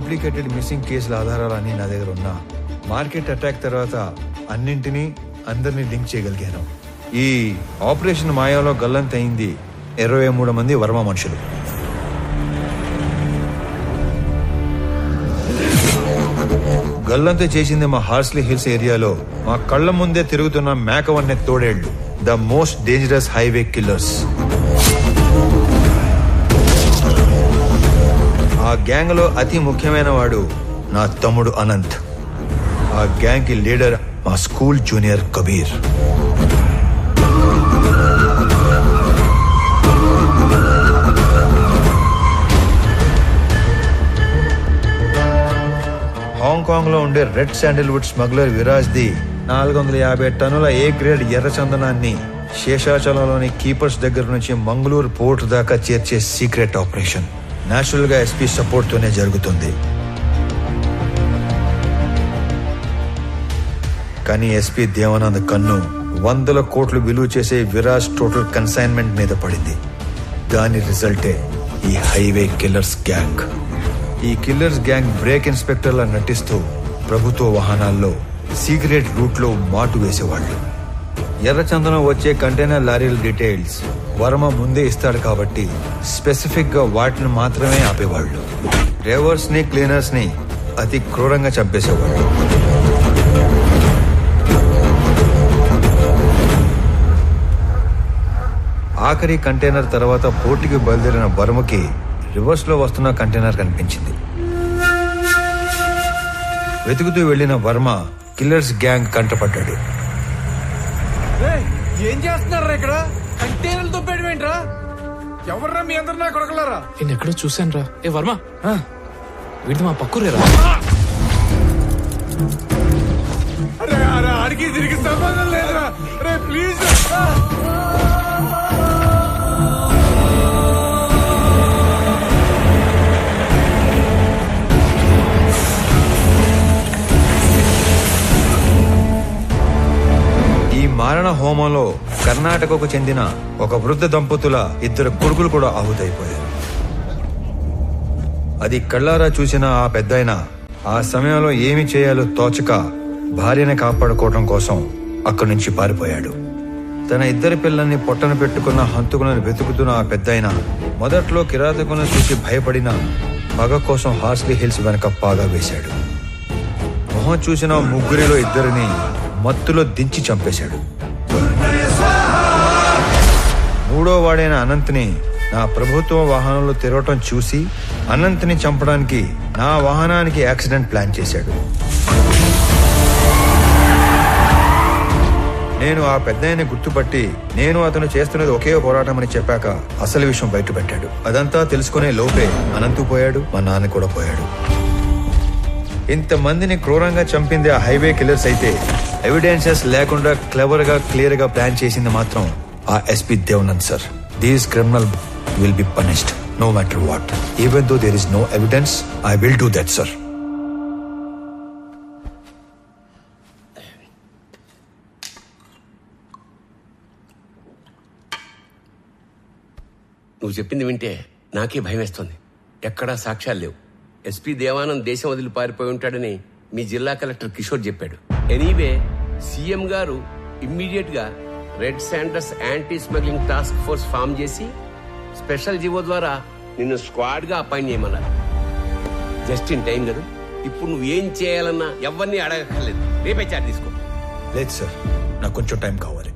Complicated missing కేసుల ఆధారాలన్నీ నా దగ్గర ఉన్నా మార్కెట్ అటాక్ తర్వాత అందరినీ లింక్ చేయగలిగాను. ఈ ఆపరేషన్ మాయాలో గల్లంతయింది 23 మంది వర్మ మనుషులు. గల్లంత చేసింది మా హార్స్లీ హిల్స్ ఏరియాలో మా కళ్ల ముందే తిరుగుతున్న మేకవన్నె తోడేళ్లు, the most dangerous highway killers. ఆ గ్యాంగ్ లో అతి ముఖ్యమైన వాడు నా తమ్ముడు అనంత్. ఆ గ్యాంగ్ కి లీడర్ మా స్కూల్ జూనియర్ కబీర్. హాంకాంగ్ లో ఉండే red Sandalwood smuggler Viraj the 450 టన్నుల ఏ గ్రేడ్ ఎర్ర చందనాన్ని శేషాచలంలోని కీపర్స్ దగ్గర నుంచి మంగళూరు పోర్ట్ దాకా చేర్చే సీక్రెట్ ఆపరేషన్ నేచురల్ గా ఎస్పీ సపోర్ట్ తోనే జరుగుతుంది. కానీ ఎస్పీ దేవానంద్ కన్ను 100 కోట్లు విలువ చేసే విరాజ్ టోటల్ కన్సైన్మెంట్ మీద పడింది. దాని రిజల్టే ఈ హైవే కిల్లర్స్ గ్యాంగ్. ఈ కిల్లర్స్ గ్యాంగ్ బ్రేక్ ఇన్స్పెక్టర్లా నటిస్తూ ప్రభుత్వ వాహనాల్లో సీక్రెట్ రూట్ లో మాటు వేసేవాళ్లు. ఎర్రచందనం వచ్చే కంటైనర్ లారీల డీటెయిల్స్ వర్మ ముందే ఇస్తాడు కాబట్టి స్పెసిఫిక్ గా వాటిని మాత్రమే ఆపేవాళ్లు. డ్రైవర్స్ ని క్లీనర్స్ ని అతి క్రూరంగా చంపేసేవాళ్లు. ఆఖరి కంటైనర్ తర్వాత పోర్టుకి బయలుదేరిన వర్మకి రివర్స్ లో వస్తున్న కంటైనర్ కనిపించింది. వెతుకుతూ వెళ్లిన వర్మ కిల్లర్స్ గ్యాంగ్ కంటపడ్డాడు. ఏం చేస్తున్నారా ఇక్కడ? కంటైనర్లతో పెట్టమేంట్రా? ఎవర్రా మీ అందరు నా కొడకలారా? నేను ఎక్కడో చూశాను రా. ఏ వర్మ, వీడిది మా పక్కూరేరా? అరే అరే ఆడికి తిరిగి సంబంధం లేదురా. అరే ప్లీజ్ మారణ హోమంలో కర్ణాటకకు చెందిన ఒక వృద్ధ దంపతుల 2 కొడుకులు కూడా ఆహుతైపోయారు. అది కళ్ళారా చూసిన ఆ పెద్దాయన ఆ సమయంలో ఏమి చేయాలో తోచక భార్యని కాపాడుకోవడం కోసం అక్కడి నుంచి పారిపోయాడు. తన 2 పిల్లల్ని పొట్టన పెట్టుకున్న హంతకులను వెతుకుతున్న ఆ పెద్దాయన మొదట్లో కిరాతకులను చూసి భయపడిన పగ కోసం హార్స్లీ హిల్స్ వెనక పాగా వేశాడు. మొహం చూసిన 3 2 మత్తులో దించి చంపేశాడు. 3వ వాడైన అనంత్ని నా ప్రభుత్వ వాహనంలో తిరగటం చూసి అనంత్ని చంపడానికి నా వాహనానికి యాక్సిడెంట్ ప్లాన్ చేశాడు. నేను ఆ పెద్దాయన్ని గుర్తుపట్టి నేను అతను చేస్తున్నది ఒకే పోరాటం అని చెప్పాక అసలు విషయం బయటపెట్టాడు. అదంతా తెలుసుకునే లోపే అనంతు పోయాడు, మా నాన్న కూడా పోయాడు. ఇంతమందిని క్రూరంగా చంపింది ఆ హైవే కిల్లర్స్ అయితే ఎవిడెన్సెస్ లేకుండా క్లెవర్ గా క్లియర్ గా ప్లాన్ చేసింది మాత్రం ఆ SP Devanand sir. These criminal will be punished no matter what. Even though there is no evidence I will do that sir. నువ్వు చెప్పింది వింటే నాకే భయం వేస్తుంది. ఎక్కడా సాక్ష్యాలు లేవు. ఎస్పీ దేవానంద్ దేశం వదిలి పారిపోయి ఉంటాడని మీ జిల్లా కలెక్టర్ కిషోర్ చెప్పాడు. ఎనీవే సీఎం గారు ఇమ్మీడియట్ గా red sanders anti smuggling task force form చేసి స్పెషల్ జీవో ద్వారా నిన్ను స్క్వాడ్ గా అపాయింట్ చేయమన్నారు. జస్ట్ ఇన్ టైం కదా. ఇప్పుడు నువ్వు ఏం చేయాలన్నా ఎవరిని అడగక్కర్లేదు. రేపే చార్జ్ తీసుకో. లేదు సార్, నాకు కొంచెం టైం కావాలి.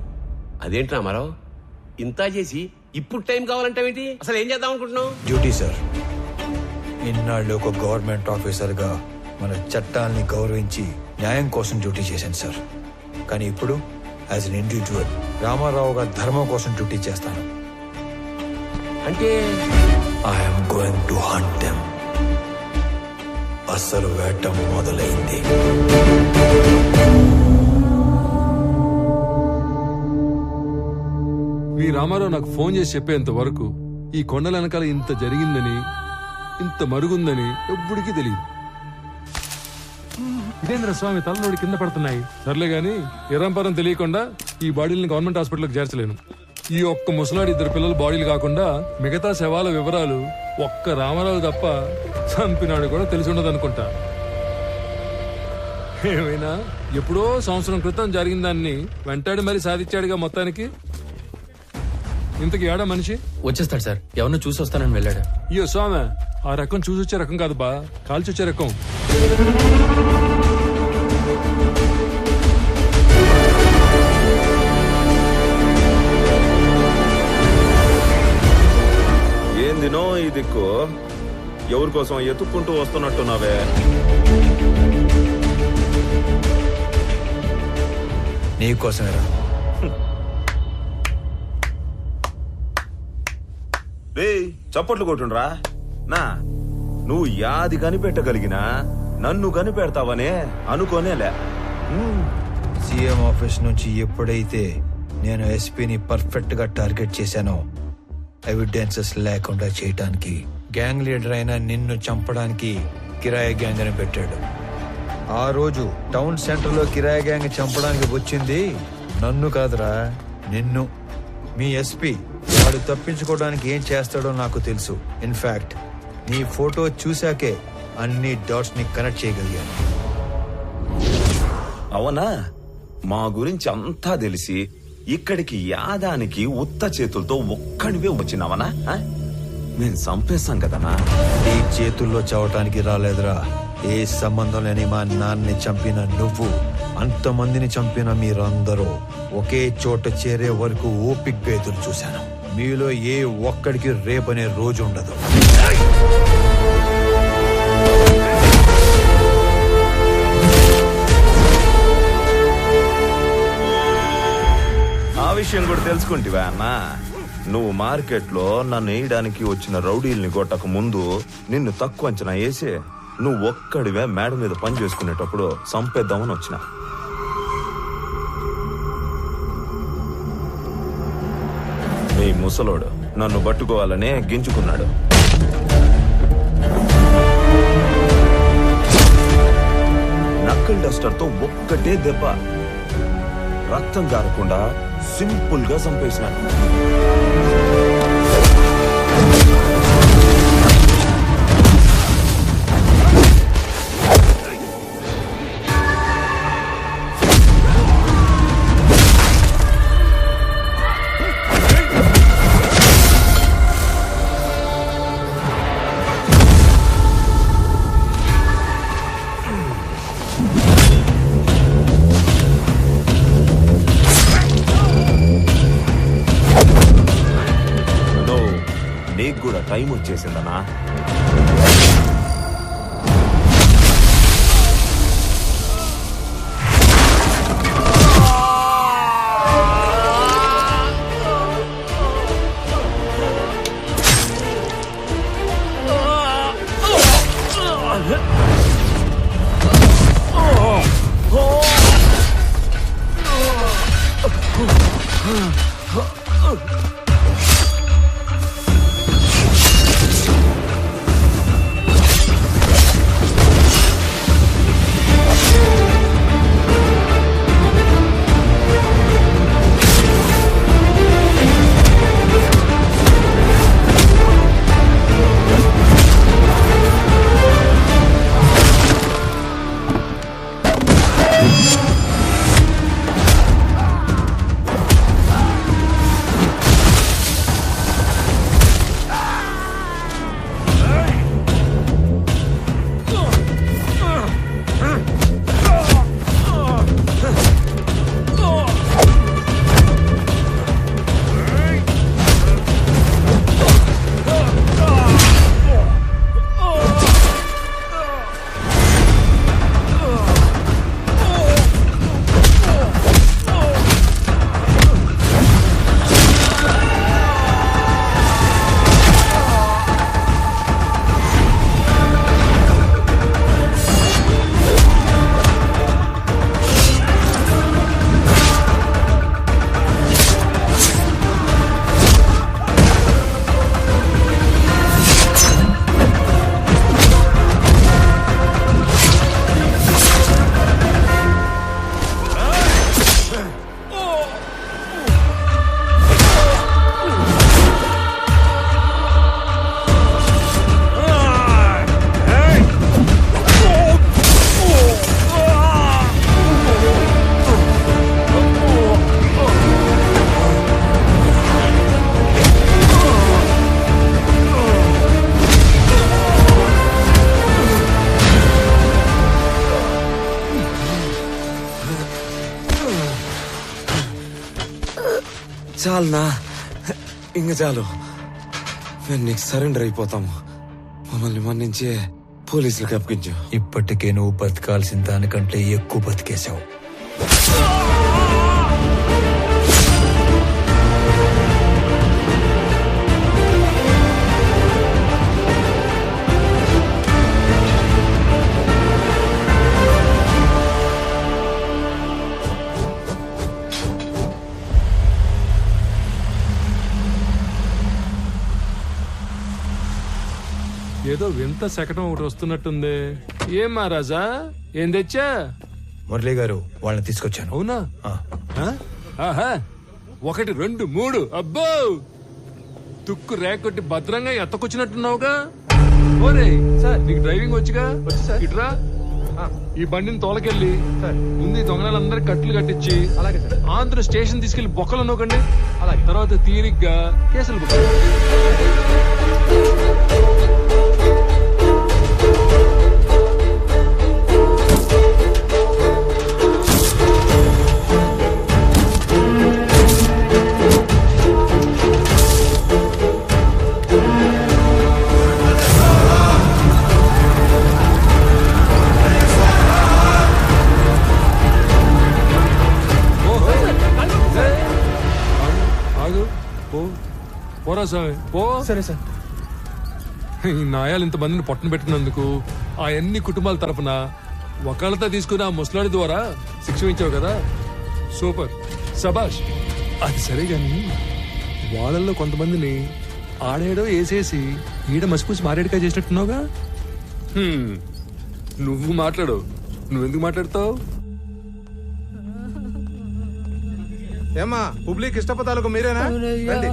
అదేంటి రామారావు, ఇంత చేసి ఇప్పుడు టైం కావాలంటావేంటి? అసలు ఏం చేద్దాం అనుకుంటున్నావు? Duty sir. ఇన్నాళ్ళు ఒక గవర్నమెంట్ ఆఫీసర్ గా మన చట్టాల్ని గౌరవించి న్యాయం కోసం డ్యూటీ చేశాను సార్. కానీ ఇప్పుడు యాజ్ అన్ ఇండివిజువల్ రామారావుగా ధర్మం కోసం డ్యూటీ చేస్తాను. అంటే I'm going to hunt them. అసలు వేట మొదలైంది. మీ రామారావు నాకు ఫోన్ చేసి చెప్పేంత వరకు ఈ కొండల వెనకాల ఇంత జరిగిందని, ఇంత మరుగుందని ఎవ్వడికి తెలియదు. ఇదేంద్ర స్వామి తలనోడి కింద పడుతున్నాయి. సర్లే గాని ఎరంపరం తెలియకుండా ఈ బాడీని గవర్నమెంట్ హాస్పిటల్కి చేర్చలేను. ఈ ఒక్క ముసలాడి 2 పిల్లల బాడీలు కాకుండా మిగతా శవాల వివరాలు ఒక్క రామారావు తప్ప చంపినాడు కూడా తెలిసి ఉండదు అనుకుంటా. ఏమైనా ఎప్పుడో సంవత్సరం క్రితం జరిగిన దాన్ని వెంటాడి మరి సాధించాడుగా మొత్తానికి. ఇంతకి ఏడా మనిషి వచ్చేస్తాడు సార్, ఎవరినో చూసి వస్తానని వెళ్ళాడు. అయ్యో స్వామి, ఆ రకం చూసొచ్చే రకం కాదు బా, కాల్చొచ్చే రకం. ఏందినో ఈ దిక్కు, ఎవరి కోసం ఎత్తుక్కుంటూ వస్తున్నట్టున్నావే? నీకోసమేరా. రే చప్పట్లు కొట్టుండ్రా. నా నువ్వు యాది కనిపెట్టగలిగినా నన్ను కనిపెడతావనే అనుకోనేలే. సీఎం ఆఫీస్ నుంచి ఎప్పుడైతే నేను ఎస్పీని పర్ఫెక్ట్ గా టార్గెట్ చేశానో, ఎవిడెన్సెస్ లేకుండా చేయటానికి గ్యాంగ్ లీడర్ అయిన నిన్ను చంపడానికి కిరాయి గ్యాంగ్ అని పెట్టాడు. ఆ రోజు టౌన్ సెంటర్ లో కిరాయి గ్యాంగ్ చంపడానికి వచ్చింది నన్ను కాదురా, నిన్ను. మీ ఎస్పీ వాడు తప్పించుకోవడానికి ఏం చేస్తాడో నాకు తెలుసు. ఇన్ఫాక్ట్ నీ ఫోటో చూశాకే అన్ని డాట్స్ ని కనెక్ట్ చేయగలిగాను. అవునా? మా గురించి అంతా తెలిసి ఇక్కడికి యాదానికి ఉత్త చేతులతో ఒక్కడివే వచ్చినావనా? నేను చంపేస్తాం కదనా. ఈ చేతుల్లో చావటానికి రాలేదురా. ఏ సంబంధం లేని మా నాన్నని చంపిన నువ్వు, అంతమందిని చంపిన మీరందరూ ఒకే చోట చేరే వరకు ఓపిగ్గా ఎదురు చూశాను. మీలో ఏ ఒక్కడికి రేపనే రోజు ఉండదు. ఆ విషయం కూడా తెలుసుకుంటివా అన్నా? నువ్వు మార్కెట్లో నన్ను వేయడానికి వచ్చిన రౌడీల్ని కొట్టక ముందు నిన్ను తక్కువ అంచనా వేసి నువ్వు ఒక్కడివే మేడ మీద పని చేసుకునేటప్పుడు చంపేద్దామని వచ్చిన. నీ ముసలోడు నన్ను పట్టుకోవాలనే గింజుకున్నాడు. నక్కల్ డస్టర్ తో ఒక్కటే దెబ్బ, రక్తం గారకుండా సింపుల్ గా చంపేసినాడు. నీకు కూడా టైం వచ్చేసిందనా? చాలునా, ఇంక చాలు. మేము నీకు సరెండర్ అయిపోతాము. మమ్మల్ని మన్నించి పోలీసులకు అప్పగించు. ఇప్పటికే నువ్వు బతకాల్సిన దానికంటే ఎక్కువ బతికేశావు. ఏదో వింత శకటం ఒకటి వస్తున్నట్టుంది. ఏం మహారాజా, ఏం తెచ్చా? మురళి గారు వాళ్ళని తీసుకొచ్చాను. అవునా? ఆ. ఆహా, 1 2 3 అబ్బో, తుక్కు రేకొట్టి భద్రంగా ఎత్తకొచ్చినట్టున్నావుగా. ఓరే సార్, నీకు డ్రైవింగ్ వచ్చిగా? ఇట్రా, ఈ బండిని తోలకెళ్ళి ముందు ఈ దొంగలందరికి కట్లు కట్టించి ఆంధ్ర స్టేషన్ తీసుకెళ్లి బొక్కలు నొక్కండి. తర్వాత తీరిగ్గా కేసులు బుక్. పోరా సార్, పో. సరే సార్. ఈ నాయాలు ఇంతమందిని పొట్టన పెట్టినందుకు ఆ అన్ని కుటుంబాల తరపున ఒకళ్ళతో తీసుకుని ఆ ముసలాడి ద్వారా శిక్ష ఇచ్చావు కదా, సూపర్, సబాష్. అది సరే గాని వాళ్ళల్లో కొంతమందిని ఆడేడో వేసేసి ఈడ మసిపూసి మారేడుగా చేసినట్టున్నావుగా. నువ్వు మాట్లాడు, నువ్వెందుకు మాట్లాడతావు? ఏమ్మా పబ్లిక్ ఇష్టపదాలకు మీరేనా? రండి.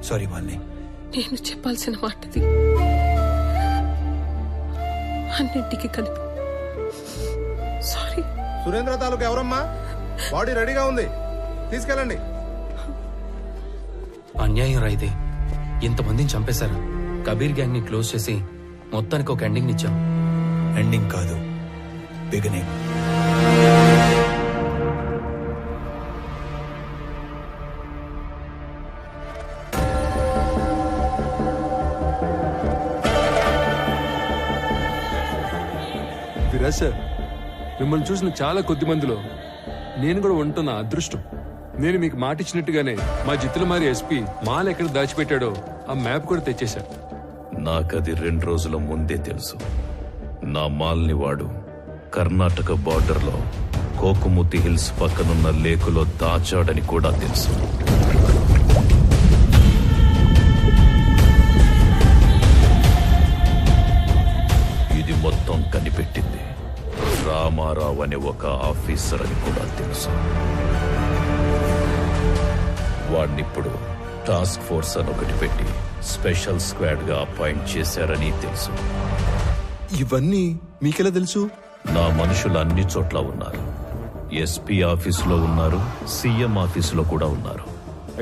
సారీ మాలిని. నేను చెప్పాల్సిన మాటది అన్నింటికి కలిపి సారీ. సురేంద్ర తాలూకు ఎవరమ్మా? బాడీ రెడీగా ఉంది, తీసుకెళ్ళండి. అన్యాయం రా ఇది. ఇంతమందిని చంపేశారు. కబీర్ గ్యాంగ్ ని క్లోజ్ చేసి మొత్తానికి ఒక ఎండింగ్ ఇచ్చాం. ఎండింగ్ కాదు, బిగినింగ్. విరాజ్ సార్, మిమ్మల్ని చూసిన చాలా కొద్ది మందిలో నేను కూడా ఉంటున్న అదృష్టం. నేను మీకు మాట ఇచ్చినట్టుగానే మా జిత్తులమారి ఎస్పీ మాల్ ఎక్కడ దాచిపెట్టాడో ఆ మ్యాప్ కూడా తెచ్చేశా. నాకది 2 రోజుల ముందే తెలుసు. నా మాల్ని వాడు కర్ణాటక బార్డర్లో కోకుముతి హిల్స్ పక్కనున్న లేకులో దాచాడని కూడా తెలుసు. ఇది మొత్తం కనిపెట్టింది రామారావు అనే ఒక ఆఫీసర్ అని కూడా తెలుసు. వాడినిప్పుడు టాస్క్ ఫోర్స్ అని ఒకటి పెట్టి స్పెషల్ స్క్వాడ్ గా అపాయింట్ చేశారని తెలుసు. ఇవన్నీ మీకెలా తెలుసు? నా మనుషులు అన్ని చోట్ల ఉన్నారు. ఎస్పీ ఆఫీసులో ఉన్నారు, సీఎం ఆఫీసులో కూడా ఉన్నారు.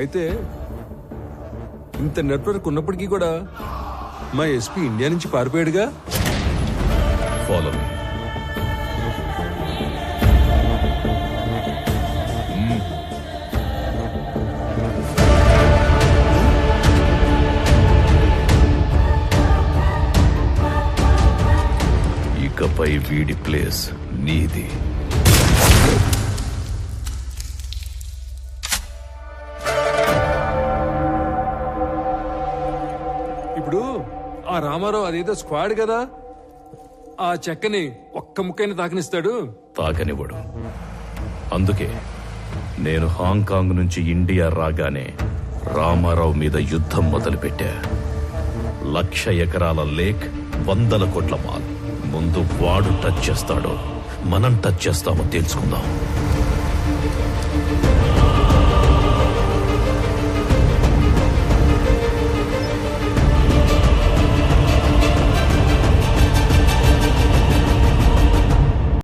అయితే ఇంత నెట్వర్క్ ఉన్నప్పటికీ కూడా మా ఎస్పీ ఇండియా నుంచి పారిపోయాడుగా. Follow me. ఇకపై వీడి ప్లేస్ నీది. ఇప్పుడు ఆ రామారావు అదేదో స్క్వాడ్ కదా, ఆ చెక్కని ఒక్క ముక్కైనా తాకనిస్తాడు. తాకనివ్వడు. అందుకే నేను హాంకాంగ్ నుంచి ఇండియా రాగానే రామారావు మీద యుద్ధం మొదలుపెట్టా. 1,00,000 ఎకరాల లేక్, 100 కోట్ల మాల్. ముందు వాడు టచ్ చేస్తాడో మనం టచ్ చేస్తామో తెలుసుకుందాం.